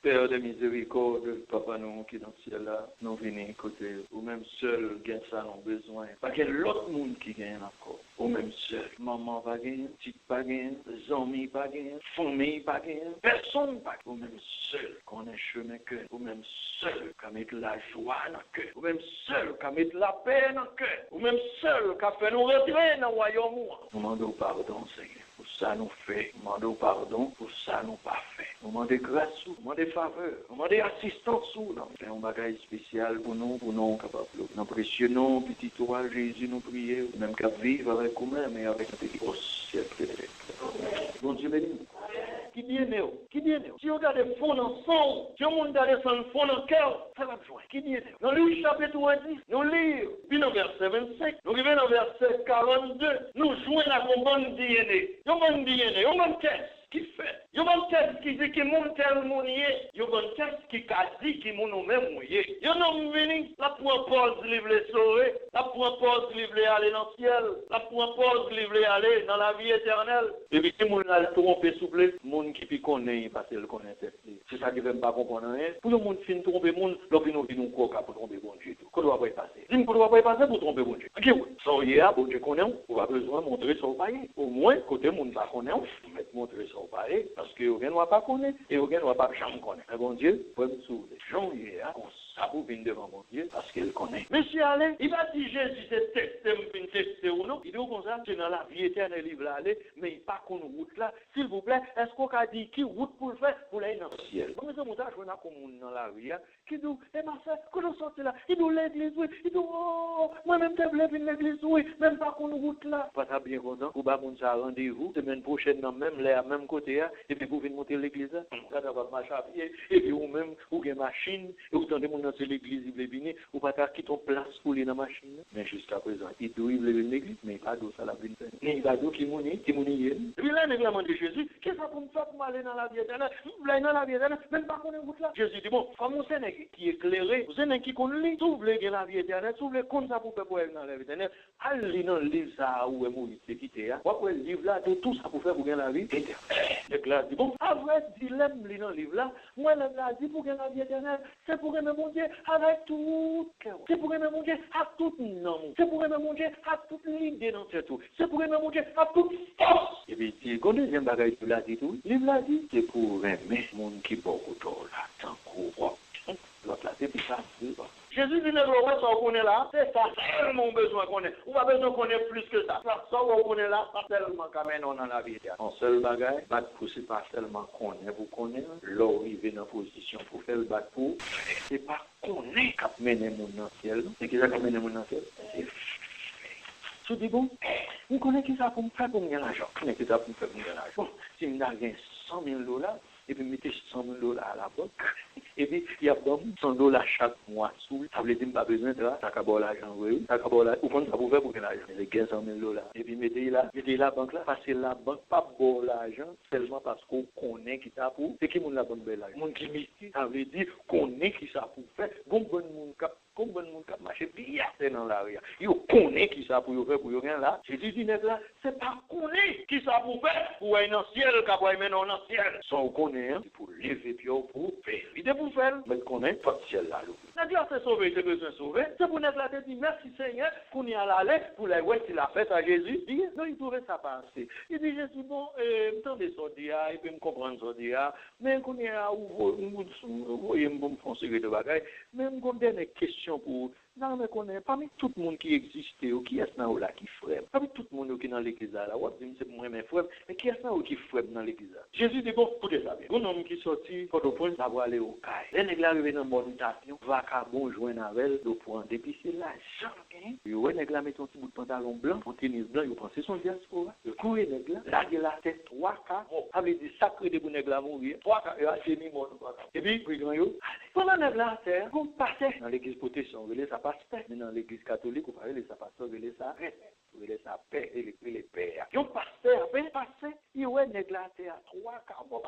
Père de miséricorde, Papa nous qui dans le ciel là, nous venons côté, ou même seul, gain ça, nous besoin. Pas qu'il y ait l'autre monde qui gagne encore. Ou même seul. Maman pas gagne, petite pas gagne, amis pas gagne, famille pas gagne, personne pas gagne. Ou même seul, qu'on ait chemin cœur. Ou même seul, qu'on mette la joie dans le cœur. Ou même seul, qu'on mette la paix dans le cœur. Ou même seul, qu'on fait nous rentrer dans le royaume. Nous demandons pardon, Seigneur. Pour ça nous fait, nous demandons pardon, pour ça nous pas fait. Nous demandons grâce, nous demandons faveur, nous demandons assistance. Nous faisons un bagage spécial pour nous capables. Nous précieux nom, petit toi, Jésus, nous prions, même qu'à vivre avec nous-mêmes et avec notre Dieu au siècle. Bon Dieu béni. Qui dit néo? Qui dit néo? Si on regarde le fond dans son, si on regarde le fond dans le cœur, ça va jouer. Qui dit néo? Dans le chapitre 10, nous lisons, puis dans verset 25, nous arrivons dans verset 42, nous jouons la bonne DNA. Une bonne DNA, une bonne test qui fait. Une bonne test qui dit que mon tel mouillé, une bonne test qui dit que mon même mouillé. Une homme venu, la pour pause livre les sauver, la pour pause livre aller dans le ciel, la pour pause livre aller dans la vie éternelle. Et puis si mon a trompé souple, mon qui puis connaît parce qu'il connaît test. C'est ça qui veut pas comprendre rien. Pour le monde fin tromper monde, l'opinion vient nous coca pour tromper bon Dieu. Qu'on doit pas y passer. Dis-moi qu'on doit pas y passer pour tromper bon Dieu. OK, ça y est, bon Dieu connaît, on va besoin de montrer ça au pays. Au moins côté monde pas connaît, on va montrer ça au pays parce que on ne va pas connaître et on ne va pas jamais connaître. Mais bon Dieu, pour me sauver. Jean y est, ça vous vient devant mon Dieu parce qu'il connaît. Monsieur allez, il va dire Jésus c'est testé ou non. Il dit comme ça, c'est dans la vie éternelle il va aller, mais il pas qu'on route là. S'il vous plaît, est-ce qu'on a dit qui route pour le faire pour aller dans le ciel? Bon, mais ça montage on a comme dans la rue qui dit ma soeur, quand on sort là, il dit l'église oui, il dit oh, moi même t'ai voulu venir l'église oui, même pas qu'on route là. Pas ça bien content. Ou pas mon ça rendez-vous semaine prochaine dans même là même côté et puis vous venez monter l'église là. Ça va marcher à pied et puis ou même ou une machine et vous tendez mon dans l'église il veut venir ou pas quitter ton place pour aller dans la machine. Mais jusqu'à présent, il doit venir l'église mais pas d'eau ça la vie. Mais il va d'eau qui mouni. Et puis là il demande Jésus, qu'est-ce que ça pour me faire pour aller dans la vie éternelle? Là dans la vie éternelle, même pas qu'on est route là. Jésus dit bon, comme vous êtes qui est éclairé, vous êtes qui connaît, si vous voulez gagner la vie éternelle, si vous voulez comme ça pour faire pour aller dans la vie éternelle, allez dans le livre ça où est Moïse c'est quitté là. Pourquoi le livre là tout ça pour faire pour gagner la vie éternelle. Donc là dit bon, après dilemme dans le livre là, moi là dit pour gagner la vie éternelle, c'est pour aimer mon Dieu avec tout cœur. C'est pour aimer mon Dieu à tout nom. C'est pour aimer mon Dieu à toute l'idée dans ce tout. C'est pour aimer mon Dieu à toute force. Et puis si le deuxième bagage tu l'as dit tout, livre là dit c'est pour aimer mon qui beaucoup trop là, tant qu'on l'autre là c'est plus facile. Jésus dit, ça qu'on est là, c'est ça seulement besoin qu'on ait. On va besoin qu'on ait plus que ça. Ça qu'on est là, pas seulement quand même on dans la vie. En seul bagage, battre pour c'est pas seulement qu'on est, vous connaissez, l'arriver dans position pour faire le battre pour. C'est pas qu'on est qui mène mon dans le ciel. C'est qui ça qui mène mon dans le ciel? C'est tu dis bon, vous connaissez qui ça pour me faire pour me gagner l'argent? Vous connaissez qui ça pour me faire pour me gagner l'argent? Bon, si je gagne $100,000, et puis mettez $100,000 à la banque, et puis il y a $100 chaque mois sous, ça veut dire que pas besoin de ça, ça va l'argent, oui, ça va l'argent, ou quand ça vous fait pour l'argent, c'est $100,000, et puis mettez la banque là, parce que la banque pas bon l'argent, seulement parce qu'on connaît qui ça pour, c'est qui mon la banque belle l'argent, mon qui mystique, ça veut dire qu'on est qui ça pour faire, bon monde cap, comme bon monde cap marcher bien, c'est dans l'arrière, il connaît qui ça pour faire pour rien là, j'ai dit là, c'est pas connaît qui ça pour faire, pour aller dans le ciel, pour aller dans le ciel, sans connaître, pour lever pied pour faire, il est pour faire, mais connaît pas de ciel là. La Dieu c'est sauvé, c'est besoin de sauver, c'est pour notre la tête dit merci Seigneur, qu'on y a l'aller pour les ouais qu'il a fait à Jésus, dit non il trouvait ça passer, il dit Jésus bon, m'entendez ça dire, et puis me comprendre ça dire, mais qu'on y a vous voyez me foncer de bagaille, même qu'on donne des questions pour non, mais qu'on est parmi tout le monde qui existe, qui est là qui frère, parmi tout le monde qui est dans l'église là, c'est moi mes frères, mais qui est là qui frère dans l'église là. Jésus dit bon, écoutez ça bien. Un homme qui sortit, quand on point, ça va aller au caille. Les nègres arrivent dans bonne station, va qu'à bon joindre avec le point depuis c'est l'argent. Yo nègre là met son petit bout de pantalon blanc, son tennis blanc, yo pensez son diaspora. Le courir nègre là, là la tête 3 cas, avait dit sacré de nègre là mourir, 3 cas, il a fini mort. Et puis prison yo, pendant nègre là terre, qu'on passait dans l'église protection, ça passe mais dans l'église catholique, on parlait de ça pasteur, ça arrête. il sa paix et les pères. Yon pasteur, il ouais néglaté à 3-4 mois,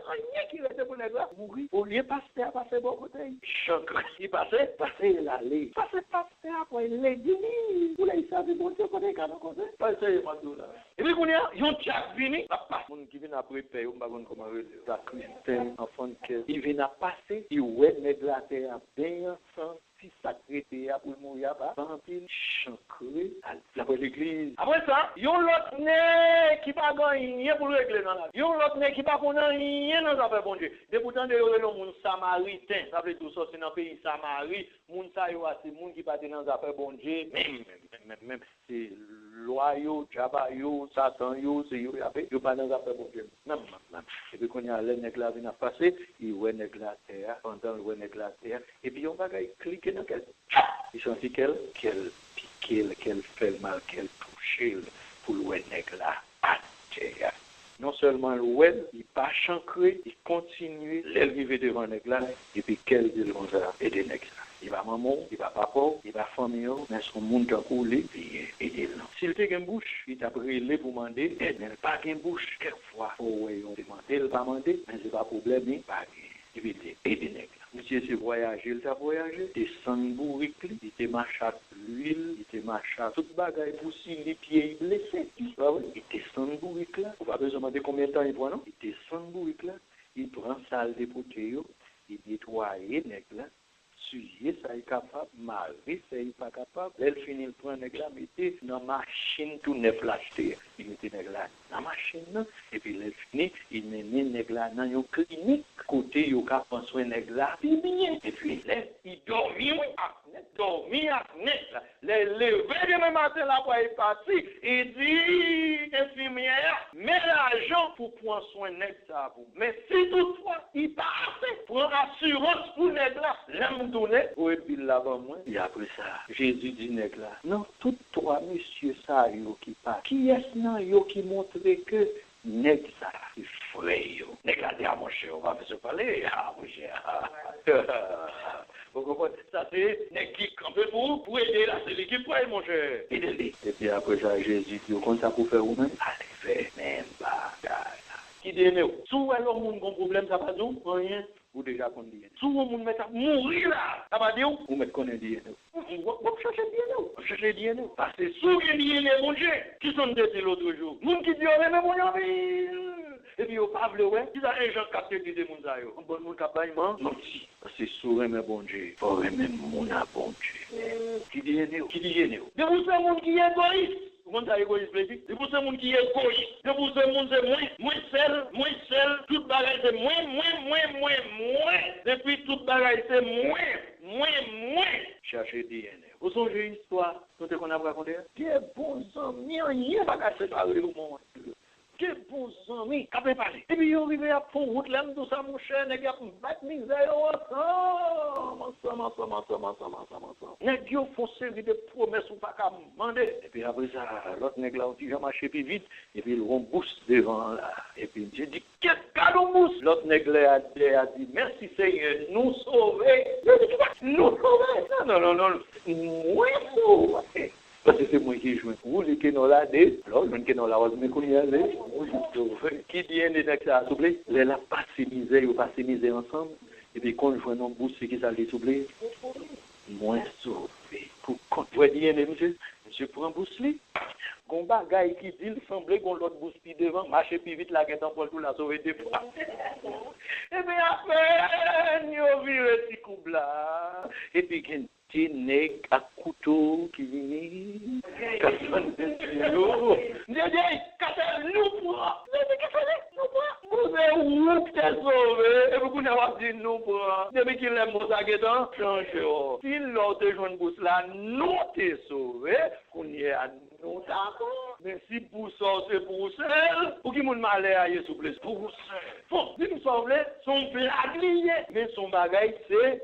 rien qui reste pour néglaté, mourir. Au lieu pasteur, passer bon côté. Choc. Il passait l'aller. Passait pasteur, pour il l'a dit. Vous l'avez savez, bon Dieu, côté, côté. Passez, là. Et puis, yon tchak vini, la passe. Mon qui vient après payer, on va voir comment la Christiane, enfant de cœur. Il vient à passer, il ouais néglaté à bien ensemble. Si ça traité pour mourir, pas en pile, chancré, la l'église. Après ça, yon l'autre né qui pas gagné pour régler dans la vie. Yon l'autre né qui pas connaît rien dans l'affaire bon Dieu. De pourtant de le monde samaritain, ça veut tout ça c'est dans le pays Samarie, monde ça yo c'est monde qui pas dans l'affaire bon Dieu. Même c'est loyaux, jabayo, satan yo, c'est yo yo pas dans l'affaire bon Dieu. Même. Et puis quand il y a le nèg là vient passer, il ouais nèg la terre, pendant le nèg la terre et puis on va cliquer dans quel il sentit qu'elle piquer, qu'elle fait mal, qu'elle touche pour le nèg là à terre. Non seulement le web, il pas chancré, il continue, elle vivait devant le nèg là et puis qu'elle dit comme ça et des nèg là. Il va maman, il va papa, il va famille, mais son monde qui a coulé, et il s'il te une bouche, il t'a brûlé pour demander, il n'a pas une bouche, quelquefois, on demande, il va demander, mais c'est pas problème, il pas il veut aider nèg. Monsieur c'est voyager, il t'a voyagé, descend bourrique, il te marche à l'huile, il te marche à toute bagaille pour si les pieds blessés. Il descend bourrique là, on va besoin demander combien de temps il prend, non? Il descend bourrique là, il prend salle de poteau, il nettoie nèg là. Sujet, ça est capable, Marie, ça est pas capable. Elle finit le point nèg là, mettez dans machine tout neuf l'acheter. Il mettait nèg là dans machine, et puis elle finit, il met nèg là dans une clinique, côté yo ka prendre soin nèg là, bien. Et puis il dormit à net là. Les lever demain matin là pour il parti, il dit infirmière, mets l'argent pour prendre soin nèg ça vous. Mais si toutefois il pas assez, prend assurance pour nèg là, l'aime tourner, ou et puis là-bas moi, et après ça, Jésus dit nèg là, non, tous trois messieurs ça yo qui parlent. Qui est-ce non yo qui montre que nèg ça, il frère yo. Nèg là dit à mon cher, on va se parler, mon cher. Vous comprenez? Ça c'est nèg qui campe pour aider là, c'est l'équipe pour mon cher. Aidez-les. Et puis après ça, Jésus dit, comme ça pour faire vous-même, allez faire même bagaille. Qui dit nous? Sous alors mon problème, ça va dire rien. Ou déjà qu'on dit. Si vous me mettez à mourir là, ça va dire, vous mettez qu'on est dit. Vous cherchez bien nous. Parce que si vous avez dit, mon Dieu, qui sont des l'autre jour, nous qui disons, mais mon Dieu, et puis au Pablo, ouais, ils ont un gens qui dit des monzaïos. Un bon monde qui non, parce que sourire, mais bon Dieu, pour même mon bon Dieu. Qui dit nous? Mais vous savez, mon qui est égoïste. Comment ça égoïste, plaisir? De vous, c'est monde qui est égoïste. De vous, c'est monde, c'est moins seul. Toute bagaille, c'est moins. Depuis toute bagaille, c'est moins. Cherchez DNA. Vous songez l'histoire, tout ce qu'on a raconté? Quel bon amis, rien pas cassé par le moment. Quel bon amis, qu'à parler. Et puis, ils arrivent à fond route, là, tout ça, mon cher, les gars, battre misère ensemble. Les gars font série de promesses ou pas qu'à demander. Et puis après ça, l'autre nègre là, on marché plus vite, et puis ils vont boost devant là. Et puis j'ai dit, qu'est-ce qu'on boost? L'autre nègre là a dit, merci Seigneur, nous sauver. Nous sauver? Non. Moi sauver. Parce que c'est moi qui joue. Vous, les qui sont là, alors, je ne sais pas, mais qu'on y allait. Qui dit un des ça, s'il vous plaît, les là, pas misère, ou pas misère ensemble. Et puis, quand je vois un bout, c'est qui ça, s'il vous plaît, moins sauvé. Quand vous voyez, monsieur prend un bousli. Gon bagaille qui dit, il semblait qu'on l'autre bousse puis devant, marcher plus vite, la guette en poil tout la sauver des fois. Et bien après, nous vivons ce couple là. Et puis, petit nègre à couteau qui vient. Nous pour. Vous êtes où que t'es sauvé? Et vous n'avez dit nous pour. Depuis qu'il aime mon saguetan, changez. Si l'autre jeune bousse là, nous t'es sauvé, qu'on y est à nous d'accord. Mais si pour ça, c'est pour ça. Pour qui moun malais aille s'il vous plaît? Pour ça. Bon, si nous sommes son blaguier, mais son bagage c'est.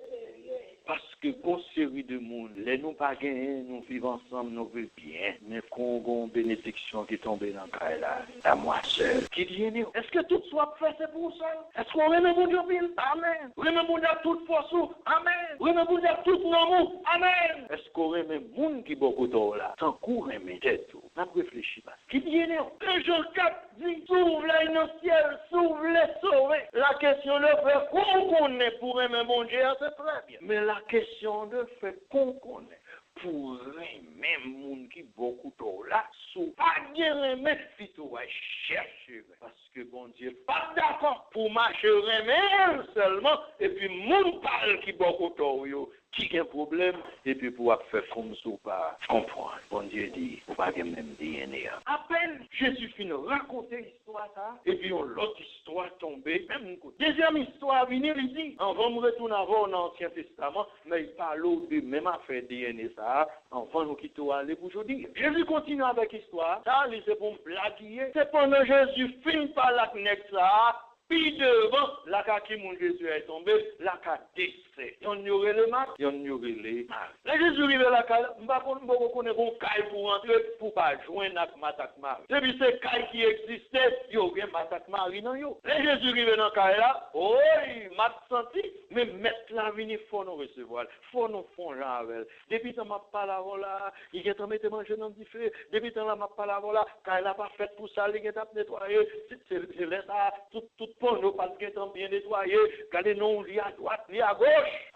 Parce que une série de monde, les nous pas gagner, nous vivons ensemble, nous vivons bien. Mais qu'on a une bénédiction qui est tombée dans le cas là, à moi seul. Qui dit, est-ce que tout soit fait c'est pour ça? Est-ce qu'on remet mon Dieu? Amen. Remet mon Dieu toute force? Amen. Remet mon Dieu tout nom? Amen. Est-ce qu'on remet mon qui beaucoup d'or là? Tant qu'on remet tête tout. N'a pas réfléchi pas. Qui dit, que Jean 4 dit, s'ouvre là dans le ciel, s'ouvre les sauver. La question de faire qu'on connaît pour aimer mon Dieu, c'est très bien. Mais la question de faire qu'on connaît pour aimer moun qui beaucoup trop là, sous pas bien aimer si tu vas chercher. Parce que bon Dieu pas d'accord pour marcher aimer seulement, et puis moun parle qui beaucoup trop yo. Qui a un problème, et puis pour faire comme ça, pas comprendre. Bon Dieu dit, vous pas même DNA. À peine, Jésus finit de raconter l'histoire, ça, et puis l'autre histoire tombée, même coup. Deuxième histoire venir, il dit, on va me retourner avant l'Ancien Testament, mais il parle de même affaire DNA, ça, enfin, nous quittons aller pour aujourd'hui. Jésus continue avec l'histoire, ça, c'est pour me blaguer. C'est pendant Jésus finit par la connecte, ça, puis devant, la qui mon Jésus est tombé, la décès. Il y aurait le mat, il y aurait les mal. Là, Jésus arrive à la caille, je ne connais pas caille pour rentrer, pour pas joindre avec Matak Marie. C'est puis ces cailles qui existaient, il y aurait Matak Marie dans yo. Là, Jésus arrive dans la caille là, oh, il m'a senti, mais mettre la vie, il faut nous recevoir, il faut nous faire avec. Depuis que je m'a parlé là, il est en train de manger dans le feu, depuis que je m'a parlé là, caille n'a pas fait pour ça, il est en train de nettoyer, c'est là, tout pour nous, parce qu'ils sont bien nettoyés, regardez nous, lit à droite, lit à gauche.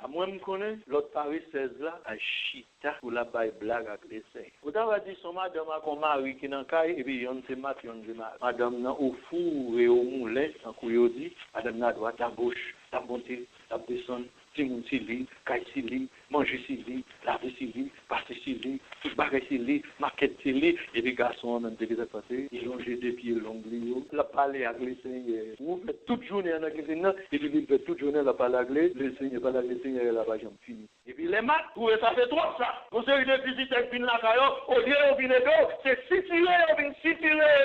À moi, je connais, l'autre Paris 16 là, à Chita, pour la baille blague avec les seins. Vous avez dit, son madame a comme mari qui est dans le caille, et puis on se mat, on se mat. Madame, au four et au moulin, en couillot dit, madame, à droite, à gauche, à monter, à descendre. Si mon Sylvie, caille Sylvie, manger Sylvie, laver Sylvie, passer Sylvie, tout barrer Sylvie, marquer Sylvie, et les garçons, même dès qu'ils sont passés, ils ont des pieds longs, la parler avec les Seigneurs. Vous faites toute journée en anglais, et puis ils font toute journée la parler avec les Seigneurs, pas avec les Seigneurs, la page fini. Et puis les maths, ça fait trop ça. Vous savez, les visiteurs qui viennent là, au lieu de venir c'est Sicilé,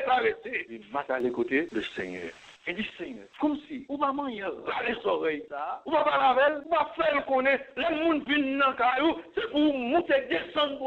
arrêté. Ils maths à l'écouter, le Seigneur. Il dit, Seigneur, comme si, ou maman, il a les oreilles, ça, ou va pas la ou va faire le connaître, les gens viennent dans le caillou, c'est pour monter, descendre,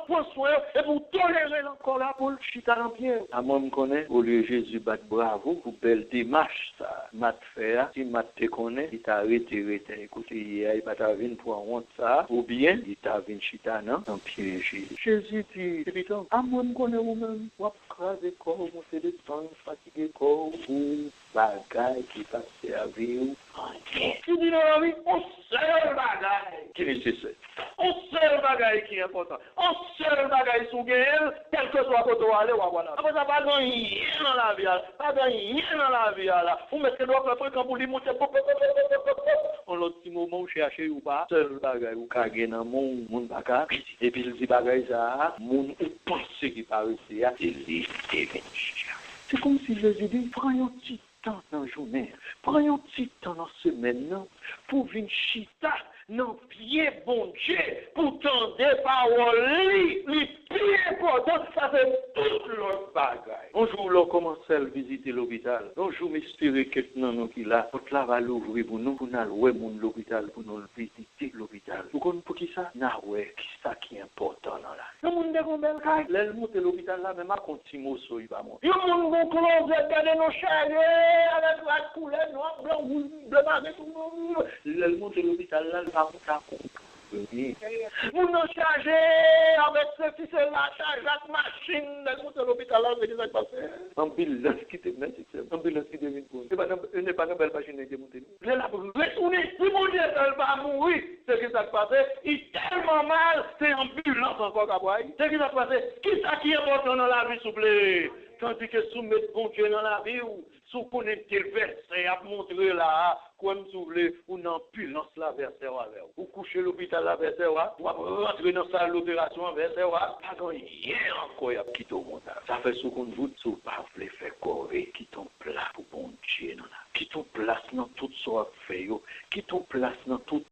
pour soin, et pour tolérer encore là, pour le chita en pierre. À moi, je connais, au lieu de Jésus battre bravo, pour belle démarche, ça, mat faire, si mat te connaît, il t'a arrêté, écoutez, il va t'avenir pour en honte ça, ou bien, il t'a venu chita, non, en pied, Jésus dit, c'est putain, à moi, je connais vous-même, ou à craser corps, monter des temps, fatiguer corps, ou bagaille qui passe à vie. Tu dis dans la vie, on seul bagaille qui est nécessaire. On seul bagaille qui est important. On seul bagaille sous gueule, quel que soit quand on aller, voilà. Après ça, pas rien dans la vie, pas rien dans la vie. Vous mettez le doigt quand vous lui montez, on l'autre petit moment où chercher ou pas, seul bagaille ou kage dans mon bagaille. Et puis le petit bagaille ça, mon ou penser qui paraît, c'est lui et c'est comme si Jésus dit, prenons un petit temps dans la journée, prenons un petit temps dans la semaine, pour venir chita dans pied bon Dieu, pour tendre des paroles, les pieds importants, ça fait tout l'autre bagaille. Un jour, l'on commence à visiter l'hôpital. Un jour, m'espérer que nous qui là, notre là va l'ouvrir pour nous, pour nous aller l'hôpital, pour nous visiter l'hôpital. Pour qui ça? Qui ça qui est important dans là. Le monde est comme belle. L'elle monte l'hôpital là, même à continuer au il va monter. Le monde va close, regarder nos chariots, avec la couleur noire, blanc, bleu, marron, tout. L'elle monte l'hôpital là, va monter. Vous nous chargez avec ce qui là, charge la machine, elle monte l'hôpital là, c'est ça qui passe. Ambulance qui te met, ambulance qui devient pour. Ce n'est pas une belle machine qui est montée. Je l'ai retourné, si mon Dieu, elle va mourir, c'est ce qui s'est passé. Il est tellement mal, c'est ambulance encore qu'à voir. C'est ce qui s'est passé. Qui ça qui est important dans la vie, s'il vous plaît? Tandis que soumettre bon Dieu dans la vie, ou sous connecter le verset, à montrer là, comme si vous voulez, ou non, lance la verset avec vous. Ou coucher l'hôpital la verset, ou rentrer dans sa l'opération verset, pas rien encore, il y a quitté au monde. Ça fait ce qu'on vous, si vous ne pouvez pas faire corps, qui ton place pour bon Dieu, qui ton place dans toute sorte de fait, qui ton place dans toute